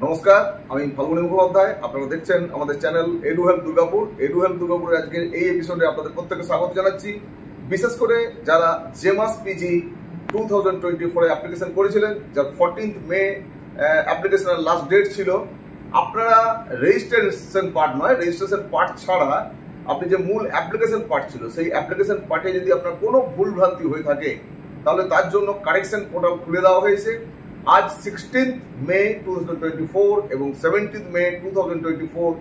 নমস্কার, আমি ফাল্গুনী মুখোপাধ্যায়। আপনারা দেখছেন আমাদের channel edu help Durgapur. Edu help দুর্গাপুরের আজকের এই এপিসোডে আপনাদের প্রত্যেককে স্বাগত জানাচ্ছি। বিশেষ করে যারা জেমাস পিজি 2024 এ অ্যাপ্লিকেশন করেছিলেন, যার 14 মে অ্যাপ্লিকেশনের লাস্ট ডেট ছিল, আপনারা রেজিস্ট্রেশন পার্ট নয়, রেজিস্ট্রেশন পার্ট ছাড়া আপনি যে মূল অ্যাপ্লিকেশন পার্ট ছিল, সেই অ্যাপ্লিকেশন পার্টে যদি আপনার কোনো ভুলভ্রান্তি হয়ে থাকে, তাহলে তার জন্য কারেকশন পোর্টাল খুলে দেওয়া হয়েছে। আজ 16 মে 2024 এবং 17 মে 2024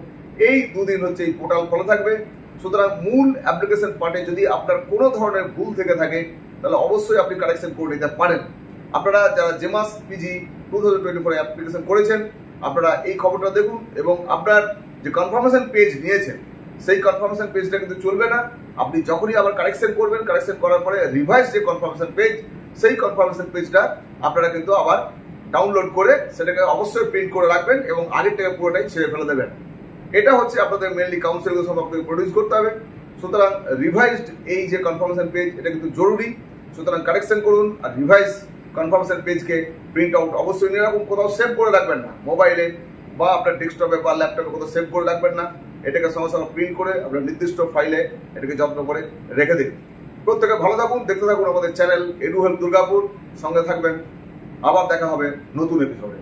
এই দুদিন হচ্ছে এই পোর্টাল খোলা থাকবে। সুতরাং মূল অ্যাপ্লিকেশন পার্টে যদি আপনার কোনো ধরনের ভুল থেকে থাকে, তাহলে অবশ্যই আপনি কারেকশন করে নিতে পারেন। আপনারা যারা জেমাস পিজি 2024 অ্যাপ্লিকেশন করেছেন, আপনারা এই খবরটা দেখুন এবং আপনার যে কনফার্মেশন পেজ নিয়েছেন, সেই কনফার্মেশন পেজটা কিন্তু চলবে না। আপনি যখনই আবার কারেকশন করবেন, কারেকশন করার পরে রিভাইজ যে কনফার্মেশন পেজ, সেই কনফার্মেশন পেজটা আপনারা কিন্তু আবার ডাউনলোড করে সেটাকে অবশ্যই প্রিন্ট করে রাখবেন এবং আগের থেকে পুরোটাই ছেড়ে ফেলে দেবেন। এটা হচ্ছে আপনাদের মেনলি কাউন্সিলগুলো সব আপনাদের প্রডিউস করতে হবে। সুতরাং রিভাইজড এই যে কনফার্মেশন পেজ, এটা কিন্তু জরুরি। সুতরাং কারেকশন করুন আর রিভাইজ কনফার্মেশন পেজকে প্রিন্ট আউট অবশ্যই নিয়ে রাখুন। কোথাও সেভ করে রাখবেন না, মোবাইলে বা আপনার ডেস্কটপে বা ল্যাপটপে কোথাও সেভ করে রাখবেন না। এটাকে সঙ্গে সঙ্গে প্রিন্ট করে আপনার নির্দিষ্ট ফাইলে এটাকে যত্ন করে রেখে দিন। প্রত্যেকে ভালো থাকুন, দেখতে থাকুন আমাদের চ্যানেল এডু হেল্প দুর্গাপুর। সঙ্গে থাকবেন। আবার দেখা হবে নতুন এপিসোডে।